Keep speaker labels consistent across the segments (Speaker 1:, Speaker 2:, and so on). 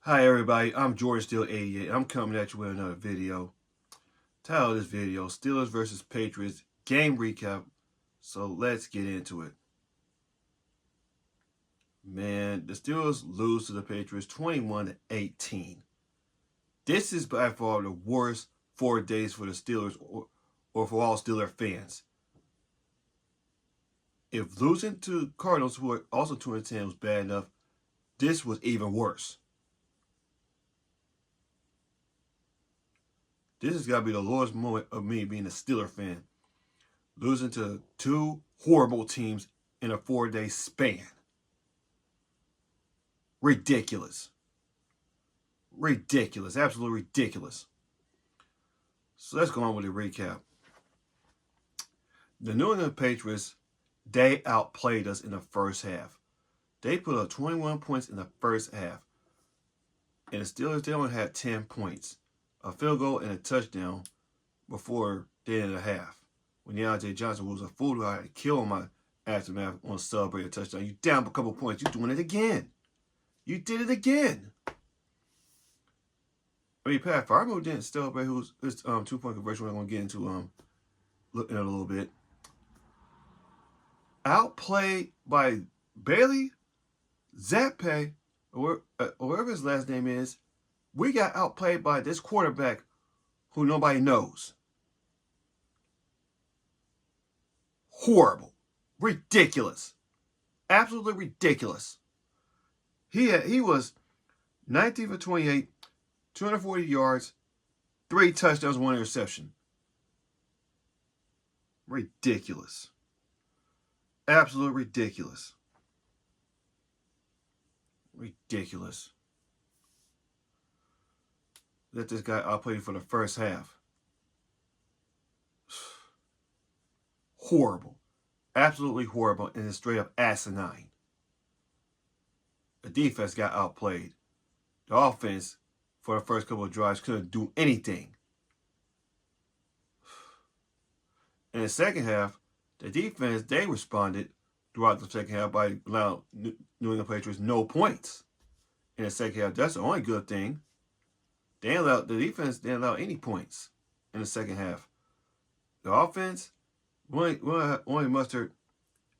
Speaker 1: Hi everybody, I'm Jordan Steele 88. I'm coming at you with another video. Title of this video, Steelers versus Patriots game recap. So let's get into it. Man, the Steelers lose to the Patriots 21-18. This is by far the worst 4 days for the Steelers or for all Steeler fans. If losing to Cardinals, who are also 2-10, was bad enough, this was even worse. This has got to be the lowest moment of me being a Steeler fan. Losing to two horrible teams in a 4-day span. Ridiculous. Ridiculous. Absolutely ridiculous. So let's go on with the recap. The New England Patriots, they outplayed us in the first half. They put up 21 points in the first half. And the Steelers, they only had 10 points. A field goal and a touchdown before the end of the half. When Deontay Johnson was a fool who I had to kill my aftermath on a celebrated touchdown. You down a couple points. You're doing it again. You did it again. I mean, Pat Farmo didn't celebrate his 2-point conversion. We're going to get into in a little bit. Outplayed by Bailey Zappi, or whatever his last name is. We got outplayed by this quarterback who nobody knows. Horrible. Ridiculous. Absolutely ridiculous. He was 19 for 28, 240 yards, 3 touchdowns, 1 interception. Ridiculous. Absolutely ridiculous. Ridiculous. Let this guy outplay for the first half. Horrible. Absolutely horrible, and it's straight up asinine. The defense got outplayed. The offense, for the first couple of drives, couldn't do anything. In the second half, the defense, they responded throughout the second half by allowing New England Patriots no points. In the second half, that's the only good thing. The defense didn't allow any points in the second half. The offense only mustered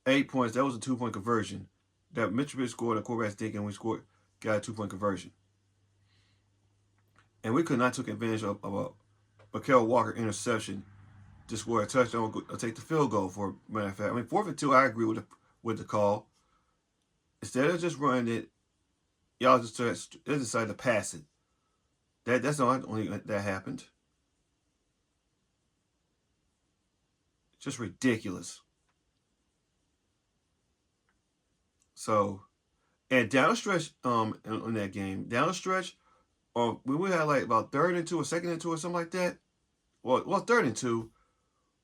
Speaker 1: 8 points. That was a 2-point conversion. That Mitchell scored, the quarterback stick, and we got a 2-point conversion. And we could not take advantage of a Mikael Walker interception to score a touchdown or take the field goal, for a matter of fact. I mean, 4th and 2, I agree with the call. Instead of just running it, y'all just decided to pass it. That's the only that happened. Just ridiculous. So, and down the stretch, in that game, down the stretch, we had like about 3rd and 2 or 2nd and 2 or something like that. Well, 3rd and 2,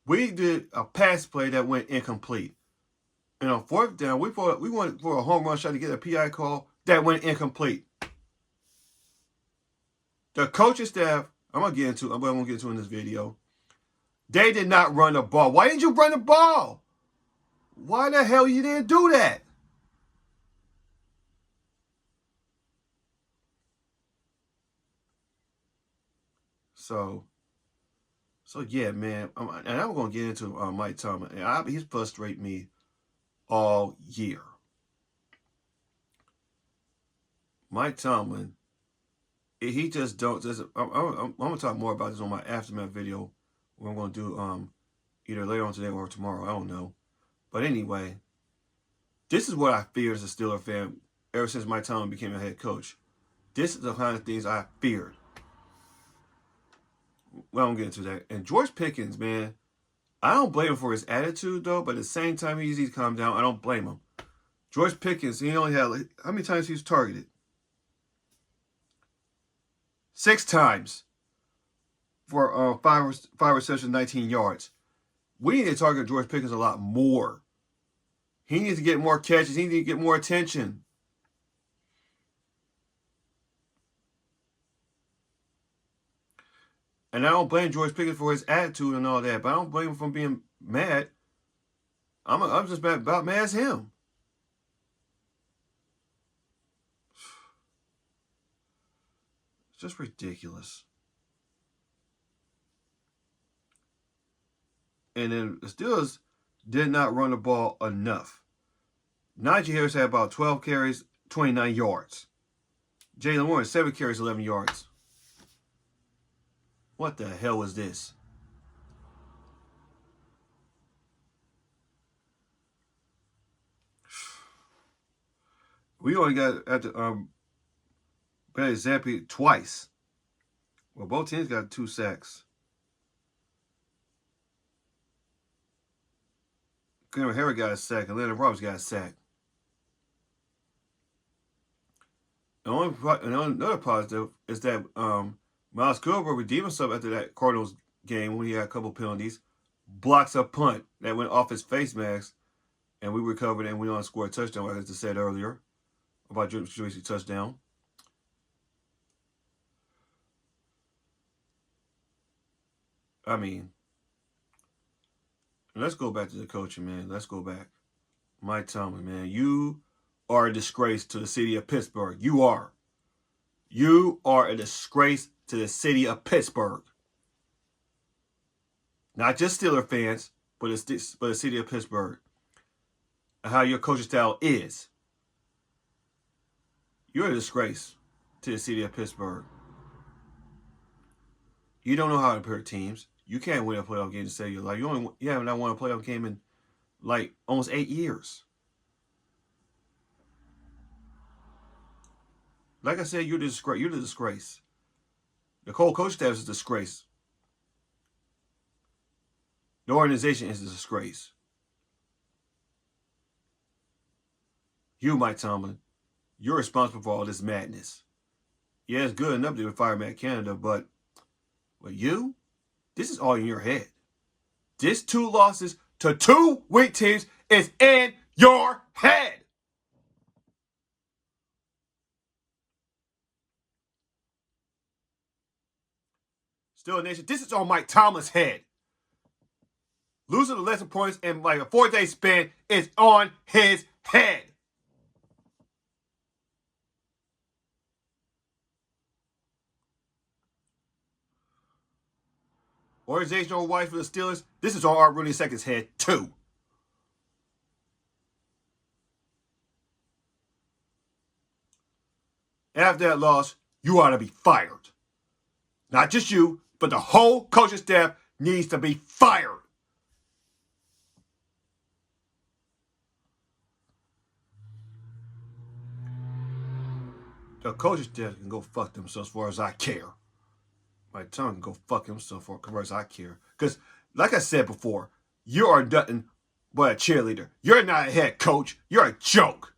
Speaker 1: we did a pass play that went incomplete. And on 4th down, we went for a home run shot to get a PI call that went incomplete. The coaching staff, I'm gonna get into in this video. They did not run the ball. Why didn't you run the ball? Why the hell you didn't do that? So yeah, man. And I'm gonna get into Mike Tomlin. And he's frustrated me all year. Mike Tomlin, he just don't. I'm gonna talk more about this on my aftermath video. What I'm gonna do either later on today or tomorrow. I don't know. But anyway, this is what I feared as a Steeler fan ever since Mike Tomlin became a head coach. This is the kind of things I feared. Well, I don't get into that. And George Pickens, man, I don't blame him for his attitude, though. But at the same time, he needs to calm down. I don't blame him. George Pickens, he only had, how many times he was targeted? 6 times for 5 receptions, 19 yards. We need to target George Pickens a lot more. He needs to get more catches. He needs to get more attention. And I don't blame George Pickens for his attitude and all that, but I don't blame him for being mad. I'm just about mad as him. It's just ridiculous. And then the Steelers did not run the ball enough. Najee Harris had about 12 carries, 29 yards. Jalen Warren, 7 carries, 11 yards. What the hell was this? We only got at the Barry Zappi twice. Well, both teams got 2 sacks. Cameron Harris got a sack, and Leonard Roberts got a sack. Another positive is that Miles Kilgore redeemed himself after that Cardinals game when he had a couple penalties. Blocks a punt that went off his face mask, and we recovered and went on to score a touchdown, like I just said earlier, about Tracy touchdown. I mean, let's go back to the coaching, man. Let's go back. Mike Tomlin, man, you are a disgrace to the city of Pittsburgh. You are. You are a disgrace to the city of Pittsburgh. Not just Steelers fans, but the city of Pittsburgh. And how your coaching style is. You're a disgrace to the city of Pittsburgh. You don't know how to prepare teams. You can't win a playoff game to save your life. You haven't won a playoff game in like almost 8 years. Like I said, you're the disgrace. You're the disgrace. The whole coach staff is a disgrace. The organization is a disgrace. You, Mike Tomlin, you're responsible for all this madness. Yeah, it's good enough to fire Matt Canada, but you, this is all in your head. This 2 losses to 2 weak teams is in your head. Still, nation, this is on Mike Tomlin's head. Losing the lesson points in like a 4-day span is on his head. Organizational wise for the Steelers, this is on Art Rooney II's head too. After that loss, you ought to be fired. Not just you, but the whole coaching staff needs to be fired. The coaching staff can go fuck themselves as far as I care. My tongue can go fuck himself for as far as I care. Because, like I said before, you are nothing but a cheerleader. You're not a head coach. You're a joke.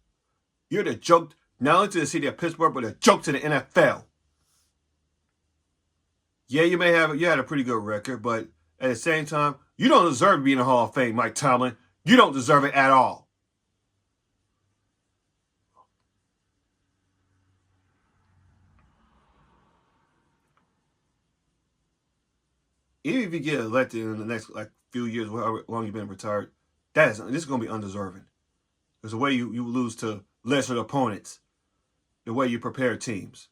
Speaker 1: You're the joke not only to the city of Pittsburgh, but a joke to the NFL. Yeah, you had a pretty good record, but at the same time, you don't deserve to be in the Hall of Fame, Mike Tomlin. You don't deserve it at all. Even if you get elected in the next few years, however long you've been retired, this is going to be undeserving. Because the way you lose to lesser opponents, the way you prepare teams.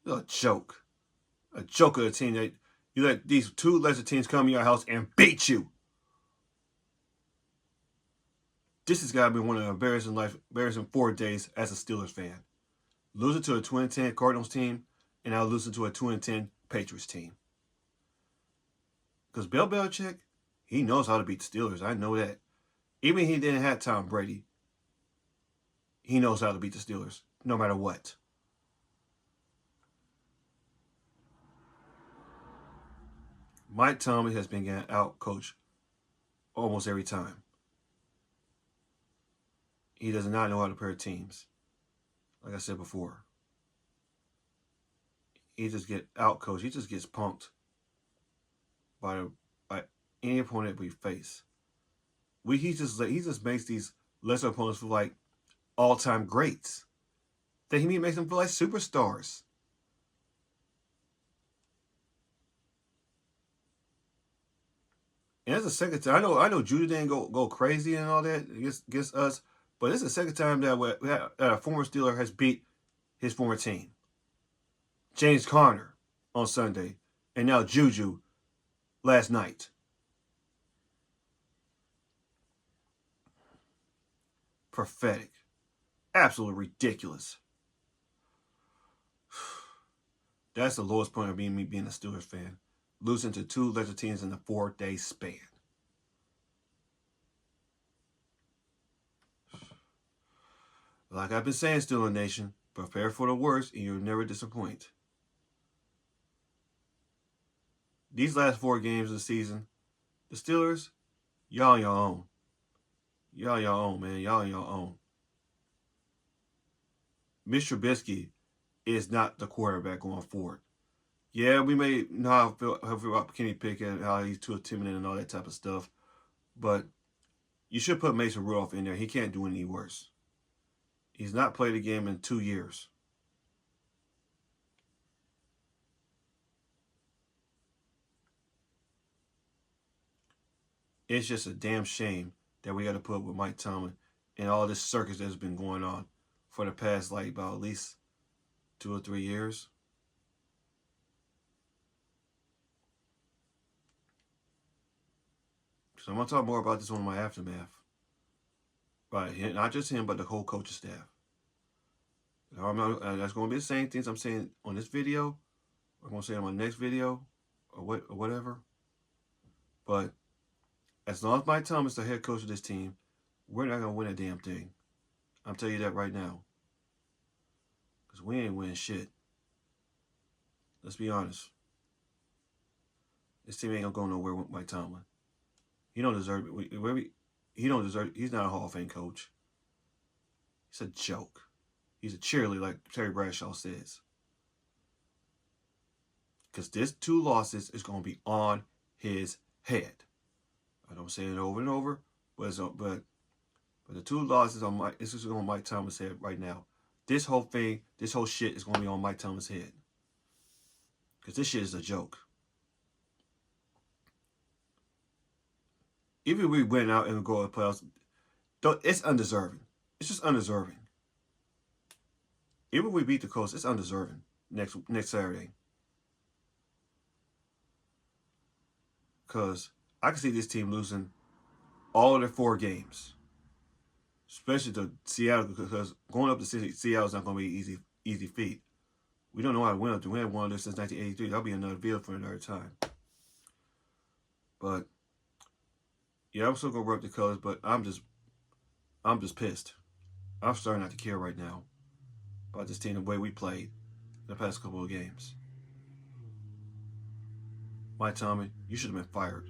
Speaker 1: You're a joke. A joke of a team that you let these 2 lesser teams come in your house and beat you. This has got to be one of the embarrassing 4 days as a Steelers fan. Losing to a 2-10 Cardinals team, and now losing to a 2-10 Patriots team. Because Bill Belichick, he knows how to beat the Steelers. I know that. Even if he didn't have Tom Brady, he knows how to beat the Steelers, no matter what. Mike Tomlin has been getting out-coached almost every time. He does not know how to pair teams. Like I said before. He just gets out-coached. He just gets punked by any opponent we face. He just makes these lesser opponents feel like all-time greats. That he makes them feel like superstars. And it's the second time. I know Judah didn't go crazy and all that against us, but it's the second time that a former Steeler has beat his former team. James Conner on Sunday, and now Juju last night. Pathetic. Absolutely ridiculous. That's the lowest point of me being a Steelers fan. Losing to two lesser teams in a 4-day span. Like I've been saying, Steeler Nation, prepare for the worst and you'll never disappoint. These last 4 games of the season, the Steelers, y'all on your own. Y'all on your own, man. Y'all on your own. Mr. Trubisky is not the quarterback going forward. Yeah, we may know how I feel about Kenny Pickett and how he's too intimidating and all that type of stuff, but you should put Mason Rudolph in there. He can't do any worse. He's not played a game in 2 years. It's just a damn shame that we got to put up with Mike Tomlin and all this circus that's been going on for the past, like, about at least 2 or 3 years. So I'm going to talk more about this on my aftermath. Right, not just him, but the whole coaching staff. That's going to be the same things I'm saying on this video. I'm going to say on my next video or whatever. But as long as Mike Thomas is the head coach of this team, we're not going to win a damn thing. I'm telling you that right now. Because we ain't winning shit. Let's be honest. This team ain't going to go nowhere with Mike Tomlin. He don't deserve it. He don't deserve it. He's not a Hall of Fame coach. He's a joke. He's a cheerleader, like Terry Bradshaw says. Because this 2 losses is going to be on his head. I don't say it over and over, but the 2 losses on Mike. This is on Mike Thomas' head right now. This whole shit is going to be on Mike Thomas' head. Because this shit is a joke. Even if we went out and go to the playoffs, it's undeserving. It's just undeserving. Even if we beat the Colts, it's undeserving next Saturday. Because I can see this team losing all of their 4 games. Especially to Seattle, because going up to Seattle is not going to be an easy feat. We don't know how to win up to. We haven't won this since 1983. That'll be another video for another time. But yeah, I'm still gonna rep the colors, but I'm just pissed. I'm starting not to care right now about this team, the way we played the past couple of games. Mike Tomlin, you should have been fired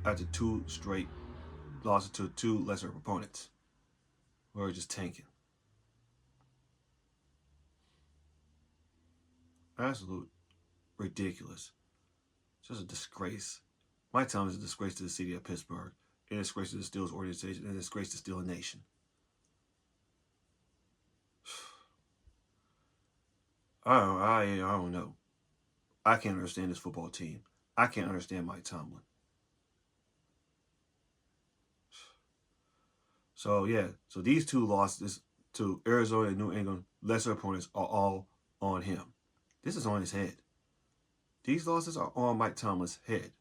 Speaker 1: after 2 straight losses to 2 lesser opponents. We were just tanking. Absolute ridiculous. Just a disgrace. Mike Tomlin is a disgrace to the city of Pittsburgh, a disgrace to the Steelers organization, and a disgrace to Steelers Nation. I don't know. I can't understand this football team. I can't understand Mike Tomlin. So yeah, so these 2 losses to Arizona and New England lesser opponents are all on him. This is on his head. These losses are on Mike Tomlin's head.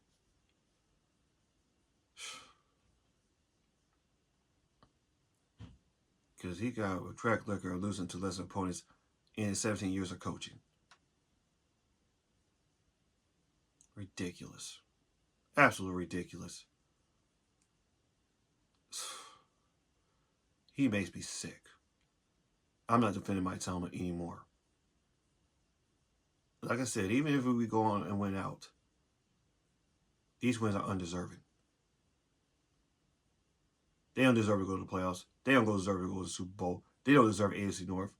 Speaker 1: Because he got a track record of losing to lesser opponents in his 17 years of coaching. Ridiculous. Absolutely ridiculous. He makes me sick. I'm not defending Mike Tomlin anymore. Like I said, even if we go on and win out, these wins are undeserving. They don't deserve to go to the playoffs. They don't deserve to go to the Super Bowl. They don't deserve AFC North.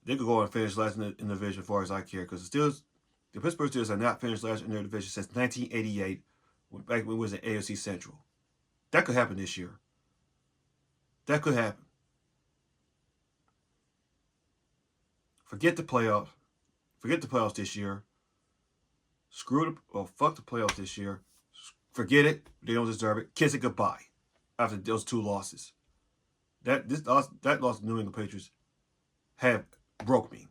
Speaker 1: They could go on and finish last in the division as far as I care. Because the Pittsburgh Steelers have not finished last in their division since 1988, back when it was in AFC Central. That could happen this year. That could happen. Forget the playoffs. Forget the playoffs this year. Fuck the playoffs this year. Forget it. They don't deserve it. Kiss it goodbye after those 2 losses. That loss to New England Patriots have broke me.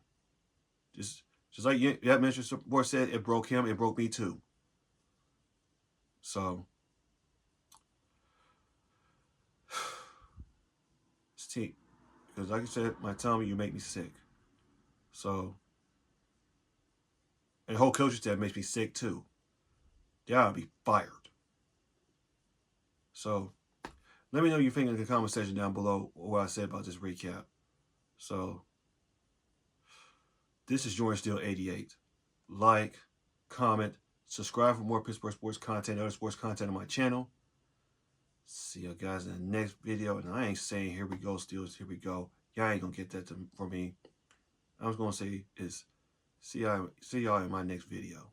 Speaker 1: Just like that Mr. Support said, it broke him. It broke me too. So, Steve, because like I said, my tummy, you make me sick. So, and the whole coaching staff makes me sick too. They ought to be fired. So, let me know what you think in the comment section down below what I said about this recap. So, this is Jordan Steele 88. Like, comment, subscribe for more Pittsburgh sports content, other sports content on my channel. See you guys in the next video. And I ain't saying here we go, Steelers, here we go. Y'all ain't gonna get that from me. I was gonna say is see y'all in my next video.